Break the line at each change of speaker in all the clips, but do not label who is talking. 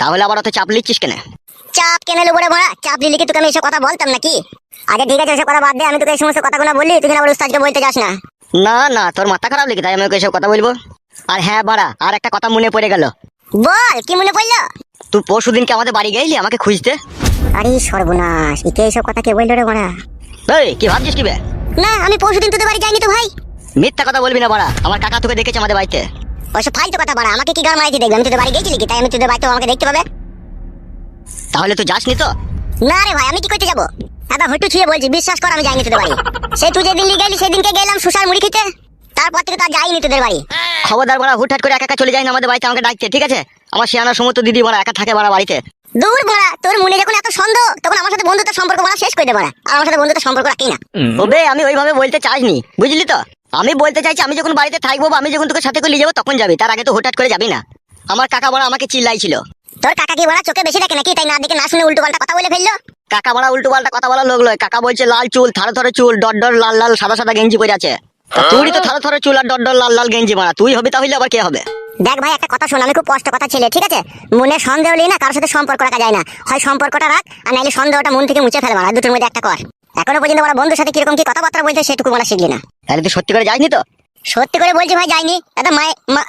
তাহলে আবার অত চাপ লিচ্ছিস কেন?
চাপ কেন নেবো রে বড়া? চাপ নিলে কি তোকে আমি এসব কথা বলতাম নাকি? আগে ঠিক আছে, এসব কথা বাদ দে। আমি তোকে এই সমস্ত কথাগুলো বললি, তুই আবার উস্তাদকে বলতে যাস না।
না না, তোর মাথা খারাপ নাকি তাই আমি ওকে এসব কথা বলবো? আর হ্যাঁ বাড়া, আর একটা কথা মনে পড়ে গেল।
বল, কি মনে পড়লো?
তুই পরশু দিনকে আমাদের বাড়ি গেলি আমাকে খুঁজতে।
আরে সর্বনাশ, একে এইসব কথা কে বললো রে বড়া?
এই কি ভাবছিস কি বে?
না, আমি পরশুদিন তোদের বাড়ি যাইনি তো ভাই।
মিথ্যা কথা বলবি না বাড়া, আমার কাকা তোকে দেখেছে আমাদের বাড়িতে।
ওইসব ফালতু কথা বড়া, আমাকে কি গান মারাইতে দেখবে? আমি তোদের বাড়ি গেছিলি কি তাই আমি তোদের বাড়িতে আমাকে দেখতে পাবে?
তাহলে তুই যাসনি তো?
না রে ভাই, আমি কি করতে যাবো? এবার হুটু ছুঁয়ে বলছি, বিশ্বাস কর আমি যাইনি তোদের বাড়ি। সেই তুই যেদিন গেলি সেদিনকে গেলাম সুসার মুড়ি খেতে, তারপর থেকে তো আর যাইনি তোদের বাড়ি।
খবরদার বাড়া, হুটহাট করে একা একা চলে যাই না আমাদের বাড়িতে আমাকে ডাকতে, ঠিক আছে? আমার শিয়ানা সমস্ত দিদি বাড়া একা থাকে বাড়া বাড়িতে।
দূর বড়া, তোর মনে যখন এত সন্দেহ তখন আমার সাথে বন্ধুত্ব সম্পর্ক বড়া শেষ করে দে বড়া। আর আমার সাথে বন্ধুত্ব সম্পর্ক রাখি না।
ওবে আমি ওইভাবে বলতে চাইনি, বুঝলি তো? আমি বলতে চাইছি আমি যখন বাড়িতে থাকবো বা আমি যখন তোকে সাথে করে নিয়ে যাবো তখন যাবি, তার আগে তো হুটহাট করে যাবি না। আমার কাকা বড়া আমাকে চিল্লাইছিল।
তোর কাকা কি বড়া চোখে বেশি দেখে নাকি? তাই না দেখে না শুনে উল্টো পাল্টা কথা বলে ফেললো।
কাকা বড়া উল্টো পাল্টা কথা বলা লোক লয়। কাকা বলছে লাল চুল, থারো থারো চুল, ডট ডট লাল লাল সাদা সাদা গেঞ্জি পরে আছে। তুই তো থারো থারো চুল আর ডট ডট লাল লাল গেঞ্জি মারা, তুই হবি তাহলে আবার কে হবে?
দেখ ভাই, একটা কথা শোন, আমি খুব কষ্ট কথা ছেলে, ঠিক আছে? মনে সন্দেহ নেই না, কারোর সাথে সম্পর্ক রাখা যায় না। হয় সম্পর্কটা রাখ, আর নাইলে সন্দেহটা মন থেকে মুছে ফেলে মারা, দুটোর মধ্যে একটা কর। এখনো পর্যন্ত বড় বন্ধুর সাথে কিরকম কি কথাবার্তা বলছে সেটুকু বলা শিখলি না।
তাহলে তুই সত্যি করে যাসনি তো?
সত্যি করে বলছি ভাই, যাইনি। দাদা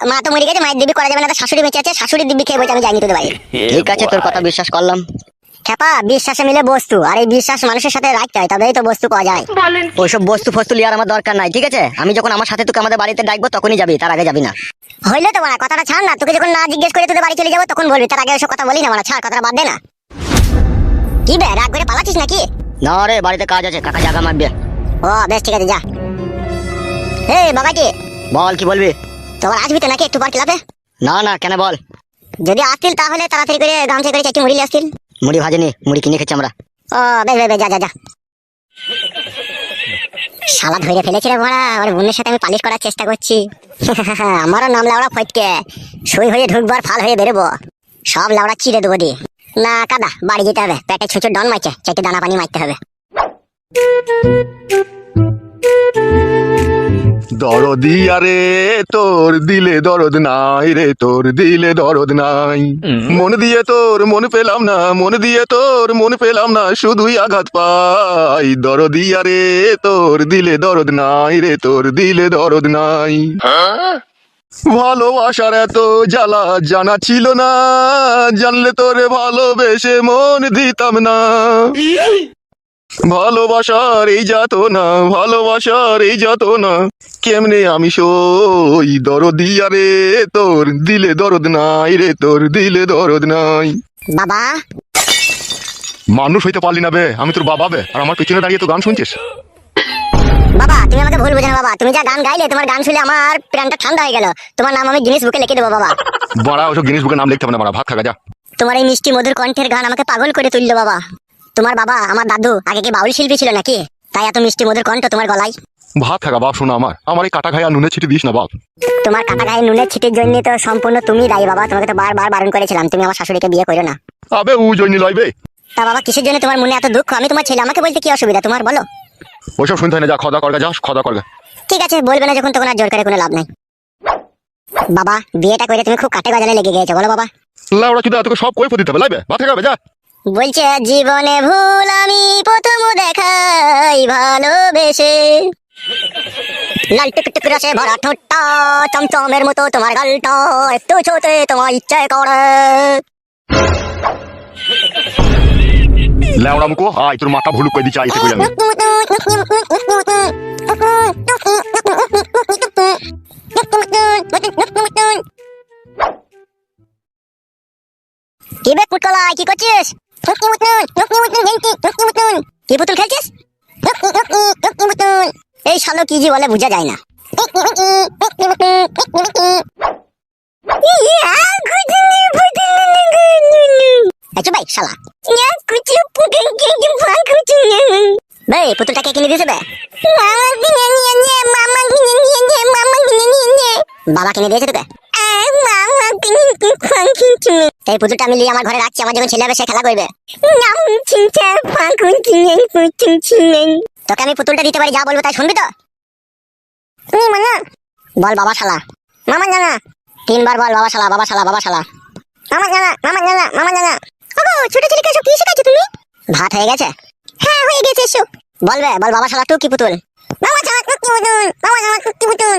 মা তো মরে গেছে, মায়ের দিবি করা যাবে না, শাশুড়ি বেঁচে আছে, শাশুড়ির দিবি খেয়ে বলছে আমি যাইনি তোদের বাড়ি।
ঠিক আছে, তোর কথা বিশ্বাস করলাম।
খেপা, বিশ্বাসে মিলে বস্তু, আর এই বিশ্বাস মানুষের সাথে রাখতে হয়, তবেই তো বস্তু পাওয়া যায়।
ওইসব বস্তু ফস্তু লিয়ার আমার দরকার নাই, ঠিক আছে? আমি যখন আমার সাথে তোকে আমাদের বাড়িতে ডাকবো তখনই যাবি, তার আগে যাবি না।
হইলে তো মারা, কথাটা ছাড় না। তোকে যখন না জিজ্ঞেস করে তোদের বাড়ি চলে যাবো তখন বলবি, তার আগে ওসব কথা বলি না মারা, ছাড়, কথাটা বাদ দে না। কি বে, রাগ করে পালাচ্ছিস নাকি?
না রে, বাড়িতে কাজ আছে, কাকা জাগা মারবে।
ও বেশ, ঠিক আছে, যা। হে বাবাকে
বল, কি বলবি?
তোমার আসবি তো নাকি একটু পর ক্লাবে?
না না, কেন বল?
যদি আসতিল তাহলে তাড়াতাড়ি করে গামছা করে চাইছি মুড়ি নিয়ে আসতিল।
মুড়ি ভাজেনি, মুড়ি কিনে খেছি আমরা।
ও বেশ বেশ বেশ, যা যা যা। শালা ধরে ফেলেছি রে বড়া, আমার বোনের সাথে আমি পালিশ করার চেষ্টা করছি। আমারও নাম লাউড়া ফটকে, সই হয়ে ঢুকবার ফাল হয়ে বেরোবো, সব লাউড়া চিড়ে দেবো দিয়ে। না কাদা, বাড়ি যেতে হবে, পেটে ছুঁচুর ডন মারছে, চাইতে দানা পানি মারতে হবে।
দরদি আরে তোর দিলে দরদ নাই রে, তোর দিলে দরদ নাই। মন দিয়ে তোর মন পেলাম না, মন দিয়ে তোর মন পেলাম না, শুধুই আঘাত পাই। দরদি আরে তোর দিলে দরদ নাই রে, তোর দিলে দরদ নাই। ভালোবাসার এত জ্বালা জানা ছিল না, জানলে তোরে ভালোবেসে মন দিতাম না। ভালোবাসার এই যাতনা, ভালোবাসার এই যাতনা, কেমনে আমি সই। দরদি আরে তোর দিলে দরদ নাই রে, তোর দিলে দরদ নাই।
বাবা,
মানুষ হইতে পারলি না বে, আমি তোর বাবা বে, আর আমার পিছনে দাঁড়িয়ে তো গান শুনছিস।
বাবা তুমি আমাকে ভুল বোঝো না বাবা, তুমি যা গান গাইলে তোমার গান শুনে আমার প্রাণটা ঠান্ডা হয়ে গেল। তোমার নাম আমি গিনিস বুকে লিখে দেবো বাবা।
বড়া ওসব জিনিস বুকে নাম লিখতে হবে না, বড়া ভাগ খাগা যা।
তোমার এই মিষ্টি মধুর কণ্ঠের গান আমাকে পাগল করে তুললো বাবা। তোমার বাবা আমার দাদু আগে কি বাউল শিল্পী ছিল নাকি? তাই এত মিষ্টি মধুর কণ্ঠ তোমার গলায়।
ভাগ খাগা বাপ, শোনা আমার এই কাটা খাই আর নুনে ছিটি দিস না বাপ।
তোমার কাটা গায়ে নুনের ছিটির জন্য তো সম্পূর্ণ তুমি দায়ী বাবা। তোমাকে তো বারবার বারণ করেছিলাম তুমি আমার শাশুড়িকে বিয়ে করো না।
আবে উ জয়নি লইবে।
তা বাবা কিসের জন্য তোমার মনে এত দুঃখ? আমি তোমার ছেলে, আমাকে বলতে কি অসুবিধা তোমার বলো?
ওইসব শুনতে হয় না, যা খদা করগা, যা খদা করগা।
ঠিক আছে, বলবে না যখন তখন আর জোর করে কোনো লাভ নাই। বাবা বিয়েটা করে তুমি খুব কাটে গজালে লেগে গেছো, বলো বাবা।
লাউড়া চুদা তোকে সব কই দিতে হবে, লাইবে ভাত খাবে যা।
বলছে জীবনে ভুল আমি প্রথম দেখাই ভালোবেসে, লাল টুকটুক রসে ভরা ঠোঁটটা, চমচমের মতো তোমার গালটা, একটু ছোটে তোমার ইচ্ছে করে।
লাউড়া মুকো আয়, তোর মাথা ভুলুক কই দিছি আইতে কই আমি।
কি বে কুটকলাই, কি করছিস? কি পুতুল খেলছিস? এই শালো কি জি বলে বুঝা যায় না। আচ্ছা ভাই শালা ভাই, পুতুলটাকে কিনে দিয়েছে বে? বাবা কিনে দিয়েছে তোকে? এই পুতুলটা আমি নিয়ে আমার ঘরে রাখছি, আমার যখন ছেলে হবে সে খেলা করবে। তোকে আমি পুতুলটা দিতে পারি, যা বলবো তাই শুনবি তো? বল বাবা শালা। মামা জানা 3 বার বল, বাবা শালা বাবা শালা বাবা শালা। মামা জানা মামা জানা মামা ছোট ছেলেকে এসব কি শেখাচ্ছ তুমি? ভাত হয়ে গেছে? হ্যাঁ হয়ে গেছে, এসো। বল বাবা শালা টুকি পুতুল। মামা জামা টুকি পুতুল, মামা জামা টুকি পুতুল,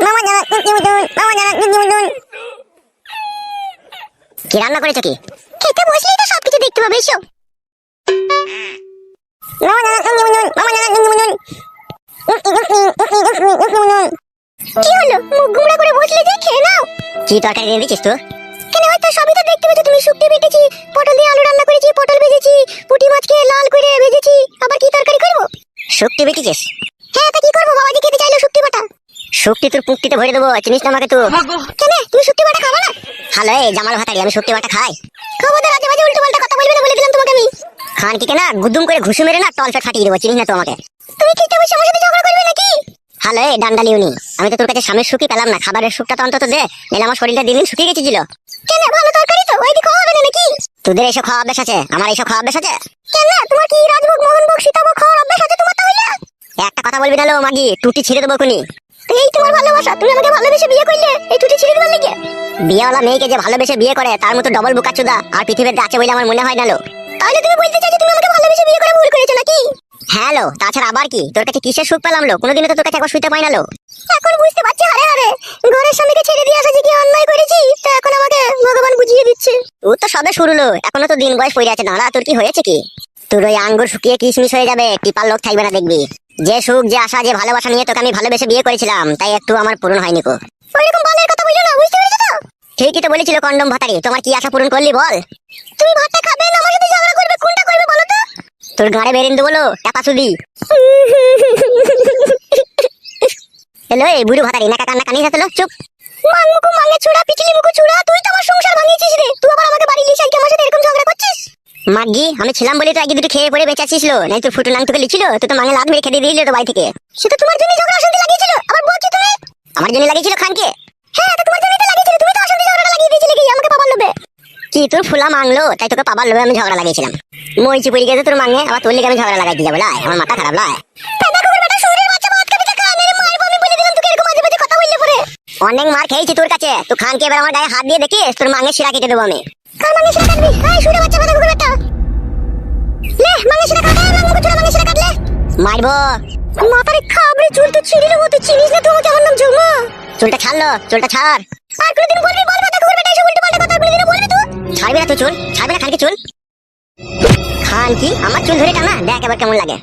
মামা জামা টুকি পুতুল, মামা জামা টুকি পুতুল। কি রান্না করেছো কি? খেতে বসলেই তো সবকিছু দেখতে পাবে, এসো। মামা জামা টুকি পুতুল, মামা জামা টুকি পুতুল। কি হলো, মুখ গুমড়া করে বসলে যে? খেয়ে নাও। কি তরকারি দিয়ে দিছিস তো? কেন হয়তো সবই তো দেখতে পেয়েছো তুমি। শুক্তি বেটেছি, পটল দিয়ে আলু রান্না করেছি, পটল ভেজেছি, পুঁটি মাছকে লাল করে ভেজেছি। আবার কি তরকারি করবো? শুক্তি বেটেছিস? হ্যাঁ, তা কি করবো? বাবাজি খেতে চাইলো শুক্তি বাটা। শুক্তি তোর পুঁকটিতে ভরে দেবো, চিনিস না আমাকে? তো কেন তুমি শুক্তি বাটা খাবে না? হ্যালো এই জামাল ভাতারি, আমি শুক্তি বাটা খাই? খবরদার আজে বাজে উল্টো পাল্টা কথা বলবে না, বলে দিলাম তোমাকে আমি। খান কি কেনা গুদুম করে ঘুষু মেরে না টলফেট ফাটিয়ে দেবো, চিনিস না তো আমাকে? তুমি খেতে বসে আমার সাথে ঝগড়া করবে নাকি? হ্যালো এই ডান্ডালিউনি, আমি তো তোর কাছে স্বামীর সুখই পেলাম না, খাবারের সুখটা তো অন্তত দে। নাহলে আমার শরীরটা দিন দিন শুকিয়ে গেছিল। কেন, ভালো তরকারি তো, ওই দিকে হবে না নাকি? তোদের এইসব খাওয়া অভ্যাস আছে, আমার এইসব খাওয়া অভ্যাস আছে? কেন, তোমার কি রাজভোগ মোহনভোগ সীতাভোগ খাওয়ার অভ্যাস আছে তোমার তাহলে? একটা কথা বলবি না লো মাগি, টুটি ছিঁড়ে দেবো খুনি। এই তোমার ভালোবাসা, তুমি আমাকে ভালোবেসে বিয়ে করলে এই টুটি ছিঁড়ে দেবার লেগে? বিয়েওয়ালা মেয়েকে যে ভালোবেসে বিয়ে করে তার মতো ডবল বোকাচোদা আর পৃথিবীতে আছে বলে আমার মনে হয় না লো। তাহলে তুমি বলতে চাইছো তুমি আমাকে ভালোবেসে বিয়ে করে ভুল করেছো নাকি? হ্যাঁ লো, তাছাড়া আবার কি? তোর কাছে কিসের সুখ পেলাম লো? কোনোদিনও তো তোর কাছে একবার শুইতে পাই না লো। এখন বুঝতে পারছি হারে হারে, ঘরের স্বামীকে ছেড়ে দিয়ে আসা যে কি অন্যায় করেছি, তা এখন আমাকে ভগবান বুঝিয়ে দিচ্ছে। ও তো সবে শুরু লো, এখনো তো দিন বয়স পড়ে আছে। দাঁড়া, তোর কি হয়েছে কি? তোর ওই আঙ্গুর শুকিয়ে কিশমিশ হয়ে যাবে, টিপার লোক থাকবে না দেখবি। যে সুখ, যে আশা, যে ভালোবাসা নিয়ে তোকে আমি ভালোবেসে বিয়ে করেছিলাম, তাই একটু আমার পূরণ হয়নি কো। ওইরকম বালের কথা বললো না, বুঝতে পেরেছো তো? ঠিকই তো বলেছিল কন্ডম ভাতারি, তোমার কি আশা পূরণ করলি বল? তুমি ভাতটা খাবে না আমার সাথে ঝগড়া করবে, কোনটা করবে বলো তো? তোর গাড়ে বেরিয়ে দেবো টাকা সুদি। হ্যালো এই বুড়ো ভাতারি, নাকা কান্না কানিস হলো, চুপ। মাং মুকু মাঙ্গে ছুড়া, পিছলি মুকু ছুড়া, তুই তো আমার সংসার ভাঙিয়েছিস রে। তুই আবার আমাকে বাড়ি লিয়ে আজকে আমার সাথে এরকম ঝগড়া করছিস? মাগি, আমি ছিলাম বলে তো আগে দুটো খেয়ে পড়ে বেঁচেছিস লো, নাই তো ফুটু নাং তোকে লিছিল, তুই তো মাঙে লাত মেরে খেতে দিলি তো বাড়ি থেকে। সে তো তোমার জন্য ঝগড়া অশান্তি লাগিয়েছিল, আবার বলছি তুমি? আমার জন্য লাগিয়েছিল খানকে? হ্যাঁ, তো তোমার জন্যই তো লাগিয়েছিল, তুমি তো অশান্তি ঝগড়া লাগিয়ে দিয়েছিলে কি আমাকে পাবার লোভে? কি তোর ফুলা মাংলো তাই তোকে পাবার লোভে আমি ঝগড়া লাগিয়েছিলাম? মইছি পড়ে গেছে তোর মাঙে, আবার তোর লিগে আমি ঝগড়া লাগাইতে যাবো? লাই আমার মাথা খারাপ লাই। অনেক মার খেয়েছি তোর কাছে, তুই খানকে এবার আমার গায়ে হাত দিয়ে দেখিস, তোর মাঙে শিরা কেটে দেবো আমি। কার মাঙে শিরা কাটবি? এই শুনে বাচ্চা কথা কুকুর বেটা, লে মাঙে শিরা কাটে, মাঙে চুরা মাঙে শিরা কাটলে মারবো। মাথারে খাবরে চুল তো ছিঁড়ে নেবো, তুই চিনিস না তো আমাকে? আমার নাম ঝুমা। চুলটা ছাড়লো, চুলটা ছাড়। আর কোনদিন বলবি বলবে তা কুকুর বেটা, এসব উল্টো পাল্টা কথা কোনদিন বলবি তুই? ছাড়বি না তুই চুল, ছাড়বি না খানকে চুল? খান কি আমার চুল ধরে টানা, দেখ এবার কেমন লাগে।